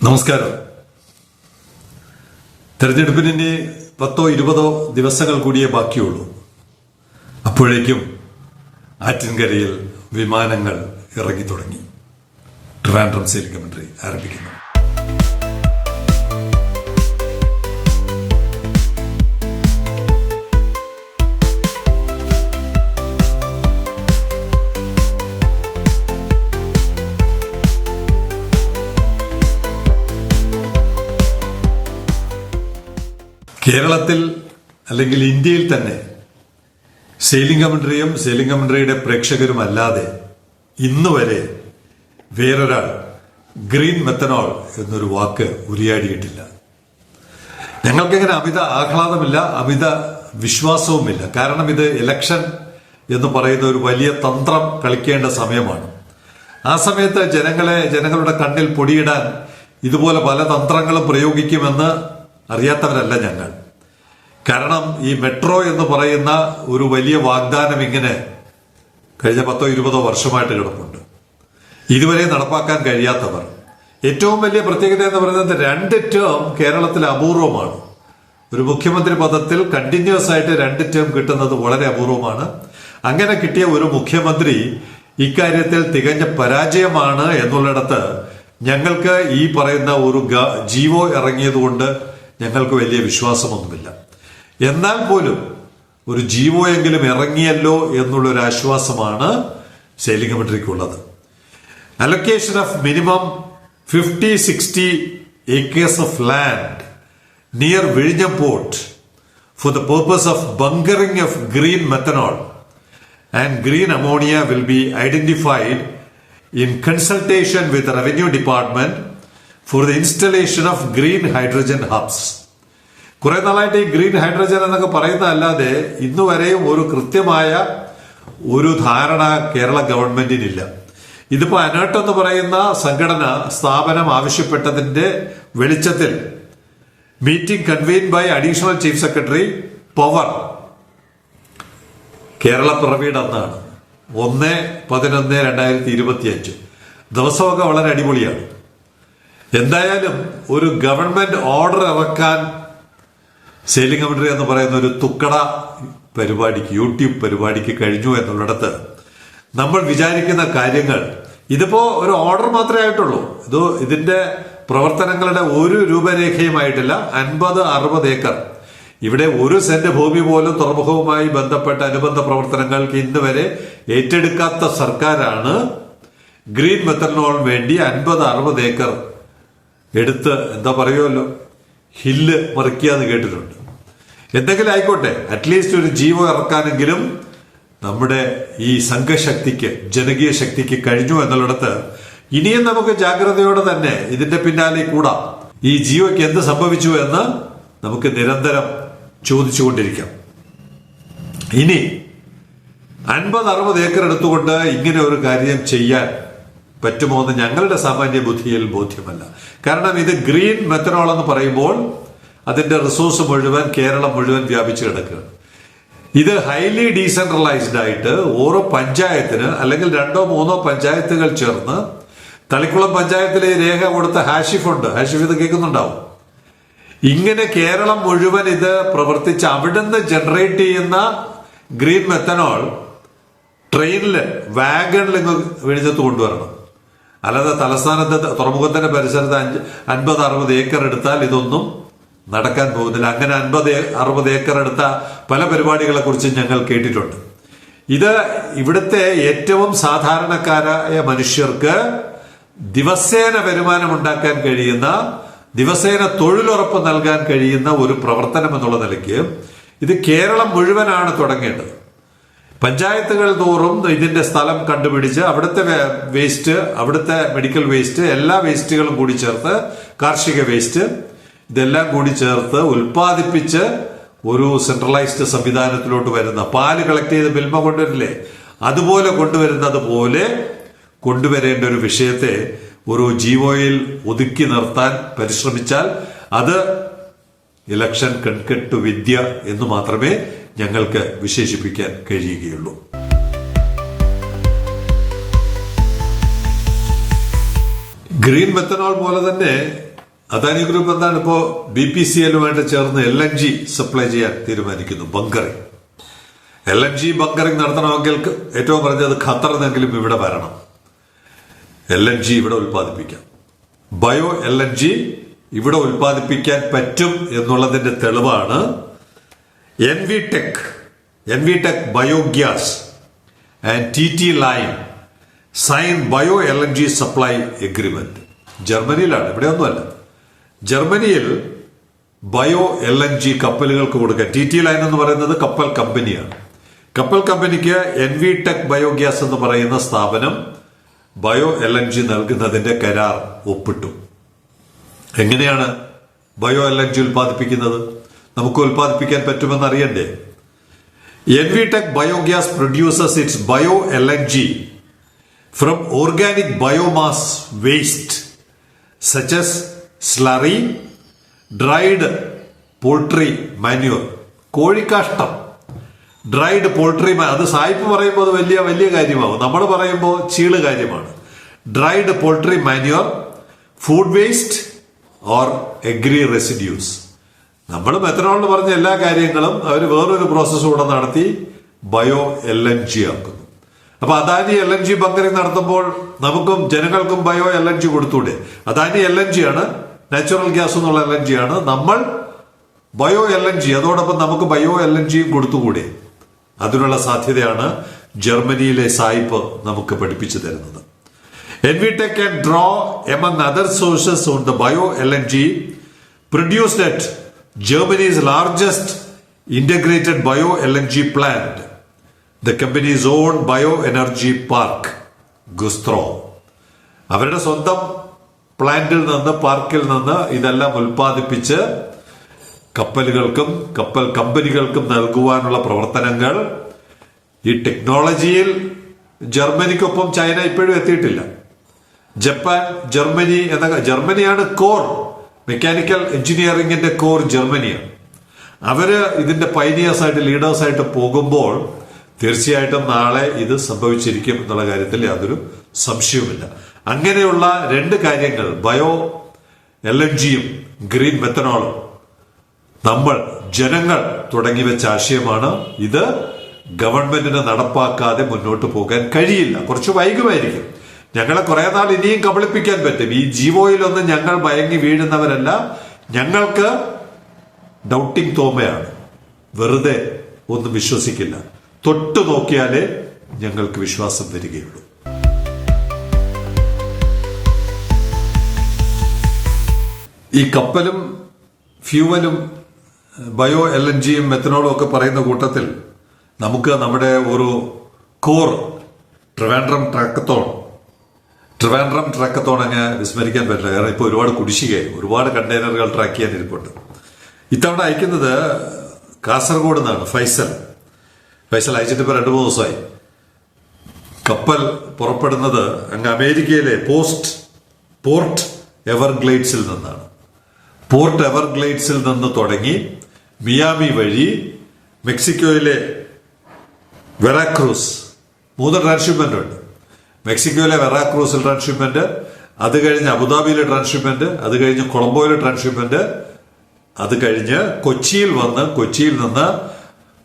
നമസ്കാരം. തെരഞ്ഞെടുപ്പിന് ഇനി 10-20 ദിവസങ്ങൾ കൂടിയേ ബാക്കിയുള്ളൂ. അപ്പോഴേക്കും ആറ്റിൻകരയിൽ വിമാനങ്ങൾ ഇറങ്ങി തുടങ്ങി. ട്രിവാൻഡ്രം സെയിലിംഗ് കമന്ററി ആരംഭിക്കുന്നു. കേരളത്തിൽ അല്ലെങ്കിൽ ഇന്ത്യയിൽ തന്നെ സെയിലിംഗ് കമന്ററിയും സെയിലിംഗ് കമന്ററിയുടെ പ്രേക്ഷകരുമല്ലാതെ ഇന്ന് വരെ വേറൊരാൾ ഗ്രീൻ മെത്തനോൾ എന്നൊരു വാക്ക് ഉരിയാടിയിട്ടില്ല. ഞങ്ങൾക്കിങ്ങനെ അമിത ആഹ്ലാദമില്ല, അമിത വിശ്വാസവുമില്ല. കാരണം ഇത് ഇലക്ഷൻ എന്ന് പറയുന്ന ഒരു വലിയ തന്ത്രം കളിക്കേണ്ട സമയമാണ്. ആ സമയത്ത് ജനങ്ങളുടെ കണ്ണിൽ പൊടിയിടാൻ ഇതുപോലെ പല തന്ത്രങ്ങളും പ്രയോഗിക്കുമെന്ന് അറിയാത്തവരല്ല ഞങ്ങൾ. കാരണം ഈ മെട്രോ എന്ന് പറയുന്ന ഒരു വലിയ വാഗ്ദാനം ഇങ്ങനെ കഴിഞ്ഞ 10-20 വർഷമായിട്ട് കിടപ്പുണ്ട്. ഇതുവരെ നടപ്പാക്കാൻ കഴിയാത്തവർ. ഏറ്റവും വലിയ പ്രത്യേകത എന്ന് പറയുന്നത് 2 ടേം കേരളത്തിൽ അപൂർവമാണ്. ഒരു മുഖ്യമന്ത്രി പദത്തിൽ കണ്ടിന്യൂസ് ആയിട്ട് 2 ടേം കിട്ടുന്നത് വളരെ അപൂർവമാണ്. അങ്ങനെ കിട്ടിയ ഒരു മുഖ്യമന്ത്രി ഇക്കാര്യത്തിൽ തികഞ്ഞ പരാജയമാണ് എന്നുള്ളിടത്ത് ഞങ്ങൾക്ക് ഈ പറയുന്ന ഒരു ജീവോ ഇറങ്ങിയതുകൊണ്ട് ഞങ്ങൾക്ക് വലിയ വിശ്വാസമൊന്നുമില്ല. എന്നാൽ പോലും ഒരു ജീവോ എങ്കിലും ഇറങ്ങിയല്ലോ എന്നുള്ളൊരു ആശ്വാസമാണ് സെയിലിംഗ് കമന്ററിക്കുള്ളത്. Allocation of minimum 50-60 acres of land near Vizhinjam Port for the purpose of bunkering of green methanol and green ammonia will be identified in consultation with the Revenue Department for the installation of green hydrogen hubs. കുറെ നാളായിട്ട് ഈ green hydrogen എന്നൊക്കെ പറയുന്നതല്ലാതെ ഇന്നുവരെയും ഒരു കൃത്യമായ ഒരു ധാരണ കേരള ഗവൺമെന്റിനില്ല. ഇതിപ്പോ അനേർട്ട് എന്ന് പറയുന്ന സ്ഥാപനം ആവശ്യപ്പെട്ടതിന്റെ വെളിച്ചത്തിൽ meeting convene by additional chief secretary power Kerala പിറവിയുടെ അന്നാണ് 1/11/2025. ദിവസമൊക്കെ വളരെ അടിപൊളിയാണ്. എന്തായാലും ഒരു ഗവൺമെന്റ് ഓർഡർ ഇറക്കാൻ സെയിലിംഗ് കമന്ററി എന്ന് പറയുന്ന ഒരു തുക്കട പരിപാടിക്ക്, യൂട്യൂബ് പരിപാടിക്ക് കഴിഞ്ഞു എന്നുള്ളിടത്ത് നമ്മൾ വിചാരിക്കുന്ന കാര്യങ്ങൾ ഇതിപ്പോ ഒരു ഓർഡർ മാത്രമേ ആയിട്ടുള്ളൂ. ഇതിന്റെ പ്രവർത്തനങ്ങളുടെ ഒരു രൂപരേഖയുമായിട്ടില്ല. 50-60 ഏക്കർ. ഇവിടെ 1 സെന്റ് ഭൂമി പോലും തുറമുഖവുമായി ബന്ധപ്പെട്ട അനുബന്ധ പ്രവർത്തനങ്ങൾക്ക് ഇന്ന് വരെ ഏറ്റെടുക്കാത്ത സർക്കാരാണ് ഗ്രീൻ മെത്തനോളിന് വേണ്ടി 50-60 ഏക്കർ എടുത്ത് എന്താ പറയുമല്ലോ ഹില്ല് മറിക്കുക കേട്ടിട്ടുണ്ട്. എന്തെങ്കിലും ആയിക്കോട്ടെ, അറ്റ്ലീസ്റ്റ് ഒരു ജീവോ ഇറക്കാനെങ്കിലും നമ്മുടെ ഈ സംഘശക്തിക്ക്, ജനകീയ ശക്തിക്ക് കഴിഞ്ഞു എന്നുള്ളിടത്ത് ഇനിയും നമുക്ക് ജാഗ്രതയോടെ തന്നെ ഇതിന്റെ പിന്നാലെ കൂടാം. ഈ ജീവോയ്ക്ക് എന്ത് സംഭവിച്ചു എന്ന് നമുക്ക് നിരന്തരം ചോദിച്ചുകൊണ്ടിരിക്കാം. ഇനി 50-60 ഏക്കർ എടുത്തുകൊണ്ട് ഇങ്ങനെ ഒരു കാര്യം ചെയ്യാൻ പറ്റുമോ എന്ന് ഞങ്ങളുടെ സാമാന്യ ബുദ്ധിയിൽ ബോധ്യമല്ല. കാരണം ഇത് ഗ്രീൻ മെത്തനോൾ എന്ന് പറയുമ്പോൾ അതിന്റെ റിസോഴ്സ് മുഴുവൻ കേരളം മുഴുവൻ വ്യാപിച്ചു കിടക്കുകയാണ്. ഇത് ഹൈലി ഡീസെൻട്രലൈസ്ഡ് ആയിട്ട് ഓരോ പഞ്ചായത്തിന് അല്ലെങ്കിൽ 2-3 പഞ്ചായത്തുകൾ ചേർന്ന്, തളിക്കുളം പഞ്ചായത്തിലെ രേഖ കൊടുത്ത ഹാഷിഫ് ഉണ്ട്, ഹാഷിഫ് ഇത് കേൾക്കുന്നുണ്ടാവും. ഇങ്ങനെ കേരളം മുഴുവൻ ഇത് പ്രവർത്തിച്ച് അവിടുന്ന് ജനറേറ്റ് ചെയ്യുന്ന ഗ്രീൻ മെത്തനോൾ ട്രെയിനിൽ, വാഗണിൽ വിഴിഞ്ഞത്ത് കൊണ്ടുവരണം. അല്ലാതെ തലസ്ഥാനത്ത് തുറമുഖത്തിന്റെ പരിസരത്ത് 50-60 ഏക്കർ എടുത്താൽ ഇതൊന്നും നടക്കാൻ പോകുന്നില്ല. അങ്ങനെ 50-60 ഏക്കർ എടുത്ത പല പരിപാടികളെ കുറിച്ച് ഞങ്ങൾ കേട്ടിട്ടുണ്ട്. ഇത് ഇവിടുത്തെ ഏറ്റവും സാധാരണക്കാരായ മനുഷ്യർക്ക് ദിവസേന വരുമാനം ഉണ്ടാക്കാൻ കഴിയുന്ന, ദിവസേന തൊഴിലുറപ്പ് നൽകാൻ കഴിയുന്ന ഒരു പ്രവർത്തനം എന്നുള്ള നിലയ്ക്ക് ഇത് കേരളം മുഴുവനാണ് തുടങ്ങേണ്ടത്. പഞ്ചായത്തുകൾ തോറും ഇതിന്റെ സ്ഥലം കണ്ടുപിടിച്ച് അവിടുത്തെ വേസ്റ്റ്, അവിടുത്തെ മെഡിക്കൽ വേസ്റ്റ്, എല്ലാ വേസ്റ്റുകളും കൂടി ചേർത്ത്, കാർഷിക വേസ്റ്റ് ഇതെല്ലാം കൂടി ചേർത്ത് ഉൽപ്പാദിപ്പിച്ച് ഒരു സെൻട്രലൈസ്ഡ് സംവിധാനത്തിലോട്ട് വരുന്ന, പാല് കളക്ട് ചെയ്ത് മിൽമ കൊണ്ടുവരില്ലേ, അതുപോലെ കൊണ്ടുവരുന്നത് പോലെ കൊണ്ടുവരേണ്ട ഒരു വിഷയത്തെ ഒരു ജീവോയിൽ ഒതുക്കി നിർത്താൻ പരിശ്രമിച്ചാൽ അത് ഇലക്ഷൻ കൺകെട്ടു വിദ്യ എന്ന് മാത്രമേ ഞങ്ങൾക്ക് വിശേഷിപ്പിക്കാൻ കഴിയുകയുള്ളൂ. ഗ്രീൻ മെത്തനോൾ പോലെ തന്നെ അദാനി ഗ്രൂപ്പ് എന്താണ് ഇപ്പോൾ BPCLുമായിട്ട് ചേർന്ന് LNG സപ്ലൈ ചെയ്യാൻ തീരുമാനിക്കുന്നു. ബങ്കറിംഗ്, LNG ബങ്കറിംഗ് നടത്തണമെങ്കിൽ ഏറ്റവും കുറഞ്ഞത് ഖത്തറിനെങ്കിലും ഇവിടെ വരണം. LNG ഇവിടെ ഉൽപ്പാദിപ്പിക്കാം. ബയോ LNG ഇവിടെ ഉൽപ്പാദിപ്പിക്കാൻ പറ്റും എന്നുള്ളതിന്റെ തെളിവാണ് NVTech biogas and TT line sign bio LNG supply agreement. ജർമ്മനിയിലാണ്, ഇവിടെ ഒന്നുമല്ല. ജർമ്മനിയിൽ ബയോ LNG കപ്പലുകൾക്ക് കൊടുക്കാൻ TT ലൈൻ എന്ന് പറയുന്നത് കപ്പൽ കമ്പനിയാണ്. കപ്പൽ കമ്പനിക്ക് NVTech ബയോഗ്യാസ് എന്ന് പറയുന്ന സ്ഥാപനം ബയോ LNG നൽകുന്നതിന്റെ കരാർ ഒപ്പിട്ടു. എങ്ങനെയാണ് ബയോ LNG ഉൽപ്പാദിപ്പിക്കുന്നത്? നമുക്ക് ഉൽപ്പാദിപ്പിക്കാൻ പറ്റുമെന്ന് അറിയണ്ടേ? NVTech biogas produces it's bio LNG from organic biomass waste such as slurry, dried poultry manure. കോഴിക്കാഷ്ടം, ഡ്രൈഡ് പോൾട്രി, അത് സായിപ്പ് പറയുമ്പോൾ അത് വലിയ വലിയ കാര്യമാവും, നമ്മൾ പറയുമ്പോൾ ചീള് കാര്യമാണ്. Dried poultry manure, food waste or agree residues. നമ്മൾ മെത്തനോളിന് പറഞ്ഞ എല്ലാ കാര്യങ്ങളും അവർ വേറൊരു പ്രോസസ്സ് കൂടെ നടത്തി ബയോ LNG ആക്കുന്നു. അപ്പൊ അദാനി LNG ബങ്കറിംഗ് നടത്തുമ്പോൾ നമുക്കും ജനങ്ങൾക്കും ബയോ LNG കൊടുത്തൂടെ? അദാനി LNG ആണ്, നാച്ചുറൽ ഗ്യാസ് എന്നുള്ള LNG ആണ്. നമ്മൾ ബയോ LNG, അതോടൊപ്പം നമുക്ക് ബയോ LNG കൊടുത്തുകൂടെ? അതിനുള്ള സാധ്യതയാണ് ജർമ്മനിയിലെ സായിപ്പ് നമുക്ക് പഠിപ്പിച്ചു തരുന്നത്. NVTech can draw among other sources on the bio LNG produced at Germany's largest integrated bio LNG plant, the company's own bioenergy park, Güstrow. അവരുടെ സ്വന്തം പ്ലാന്റിൽ നിന്ന്, പാർക്കിൽ നിന്ന് ഇതെല്ലാം ഉൽപ്പാദിപ്പിച്ച് കപ്പലുകൾക്കും കപ്പൽ കമ്പനികൾക്കും നൽകുവാനുള്ള പ്രവർത്തനങ്ങൾ. ഈ ടെക്നോളജിയിൽ ജർമ്മനിക്കൊപ്പം ചൈന ഇപ്പോഴും എത്തിയിട്ടില്ല. ജപ്പാൻ, ജർമ്മനി ജർമ്മനിയാണ് കോർ, മെക്കാനിക്കൽ എഞ്ചിനീയറിംഗിന്റെ കോർ ജർമ്മനിയാണ്. അവര് ഇതിന്റെ പൈനിയേഴ്സ് ആയിട്ട്, ലീഡേഴ്സ് ആയിട്ട് പോകുമ്പോൾ തീർച്ചയായിട്ടും നാളെ ഇത് സംഭവിച്ചിരിക്കും എന്നുള്ള കാര്യത്തിൽ യാതൊരു സംശയവുമില്ല. അങ്ങനെയുള്ള രണ്ട് കാര്യങ്ങൾ, ബയോ LNGയും ഗ്രീൻ മെത്തനോളും, നമ്മൾ ജനങ്ങൾ തുടങ്ങി വെച്ച ആശയമാണ്. ഇത് ഗവൺമെന്റിന് നടപ്പാക്കാതെ മുന്നോട്ട് പോകാൻ കഴിയില്ല. കുറച്ച് വൈകുമായിരിക്കും. ഞങ്ങളെ കുറെ നാൾ ഇനിയും കബളിപ്പിക്കാൻ പറ്റും. ഈ ജീവോയിലൊന്നും ഞങ്ങൾ മയങ്ങി വീഴുന്നവരല്ല. ഞങ്ങൾക്ക് ഡൗട്ടിംഗ് തോമയാണ്. വെറുതെ ഒന്നും വിശ്വസിക്കില്ല. തൊട്ടു നോക്കിയാലേ ഞങ്ങൾക്ക് വിശ്വാസം വരികയുള്ളൂ. ഈ കപ്പലും ഫ്യൂവലും ബയോ LNGയും മെത്തനോളും ഒക്കെ പറയുന്ന കൂട്ടത്തിൽ നമുക്ക് നമ്മുടെ ഒരു കോർ ട്രിവാൻഡ്രം ട്രാക്കത്തോൺ അങ്ങ് വിസ്മരിക്കാൻ പറ്റില്ല. കാരണം ഇപ്പോൾ ഒരുപാട് കുടിശ്ശികയായി, ഒരുപാട് കണ്ടെയ്നറുകൾ ട്രാക്ക് ചെയ്യാൻ ഇരിപ്പുണ്ട്. ഇത്തവണ അയക്കുന്നത് കാസർഗോഡ് നിന്നാണ്. ഫൈസൽ അയച്ചിട്ട് ഇപ്പോൾ 2-3 ദിവസമായി. കപ്പൽ പുറപ്പെടുന്നത് അങ്ങ് അമേരിക്കയിലെ പോർട്ട് എവർഗ്ലേഡ്സിൽ നിന്നാണ്. പോർട്ട് എവർഗ്ലേഡ്സിൽ നിന്ന് തുടങ്ങി മിയാമി വഴി മെക്സിക്കോയിലെ വെറാക്രൂസ് 3 ട്രാൻസ്ഷിപ്മെന്റ് ഉണ്ട്. മെക്സിക്കോയിലെ വെറാക്രൂസിൽ ട്രാൻസ്ഷിപ്മെന്റ്, അത് കഴിഞ്ഞ് അബുദാബിയിലെ ട്രാൻസ്ഷിപ്മെന്റ്, അത് കഴിഞ്ഞ് കൊളംബോയിലെ ട്രാൻസ്ഷിപ്മെന്റ്, അത് കഴിഞ്ഞ് കൊച്ചിയിൽ നിന്ന്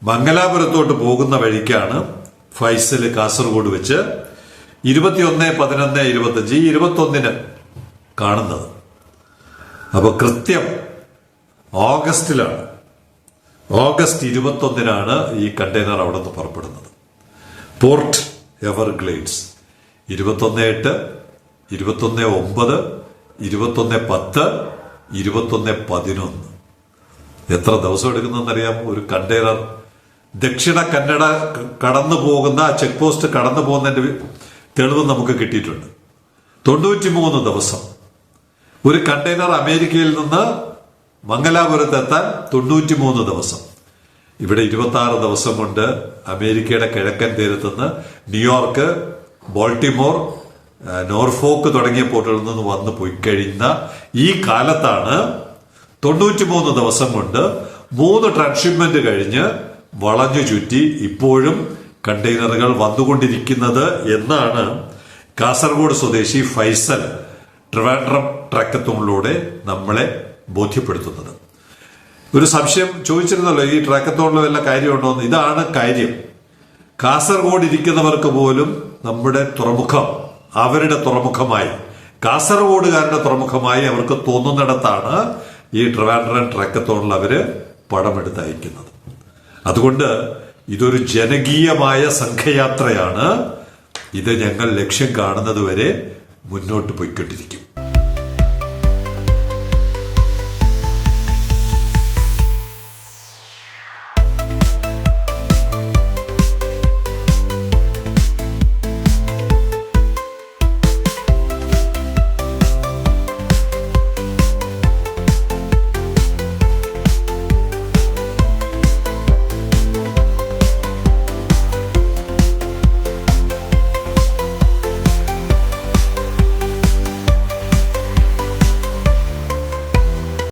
മംഗലാപുരത്തോട്ട് പോകുന്ന വഴിക്കാണ് ഫൈസൽ കാസർഗോഡ് വെച്ച് 21/11/25 കാണുന്നത്. അപ്പൊ കൃത്യം ഓഗസ്റ്റ് 21 ഈ കണ്ടെയ്നർ അവിടെ നിന്ന് പുറപ്പെടുന്നത്. Port Everglades 21/8, 21/9, 21/10, 21/11. എത്ര ദിവസം എടുക്കുന്നറിയാം ഒരു കണ്ടെയ്നർ ദക്ഷിണ കന്നഡ കടന്നു പോകുന്ന, ചെക്ക് പോസ്റ്റ് കടന്നു പോകുന്നതിന്റെ തെളിവ് നമുക്ക് കിട്ടിയിട്ടുണ്ട്. 93 ദിവസം. ഒരു കണ്ടെയ്നർ അമേരിക്കയിൽ നിന്ന് മംഗലാപുരത്ത് എത്താൻ 93 ദിവസം. ഇവിടെ 26 ദിവസം കൊണ്ട് അമേരിക്കയുടെ കിഴക്കൻ തീരത്തുനിന്ന് ന്യൂയോർക്ക്, ബോൾട്ടിമോർ, നോർഫോക്ക് തുടങ്ങിയ പോർട്ടുകളിൽ നിന്ന് വന്നു പോയി കഴിഞ്ഞ ഈ കാലത്താണ് 93 ദിവസം കൊണ്ട് 3 ട്രാൻസ്ഷിപ്മെന്റ് കഴിഞ്ഞ് വളഞ്ഞു ചുറ്റി ഇപ്പോഴും കണ്ടെയ്നറുകൾ വന്നുകൊണ്ടിരിക്കുന്നത് എന്നാണ് കാസർഗോഡ് സ്വദേശി ഫൈസൽ ട്രിവാൻഡ്രം ട്രാക്കത്തോണിലൂടെ നമ്മളെ ബോധ്യപ്പെടുത്തുന്നത്. ഒരു സംശയം ചോദിച്ചിരുന്നല്ലോ, ഈ ട്രാക്കത്തോണിൽ വല്ല കാര്യമുണ്ടോ എന്ന്. ഇതാണ് കാര്യം. കാസർഗോഡ് ഇരിക്കുന്നവർക്ക് പോലും നമ്മുടെ തുറമുഖം അവരുടെ തുറമുഖമായി, കാസർഗോഡുകാരുടെ തുറമുഖമായി അവർക്ക് തോന്നുന്നിടത്താണ് ഈ ട്രിവാൻഡ്രം ട്രാക്കത്തോണിൽ അവര് പടമെടുത്ത് അയക്കുന്നത്. അതുകൊണ്ട് ഇതൊരു ജനകീയമായ സംഘയാത്രയാണ്. ഇത് ഞങ്ങൾ ലക്ഷ്യം കാണുന്നത് വരെ മുന്നോട്ട് പോയിക്കൊണ്ടിരിക്കും.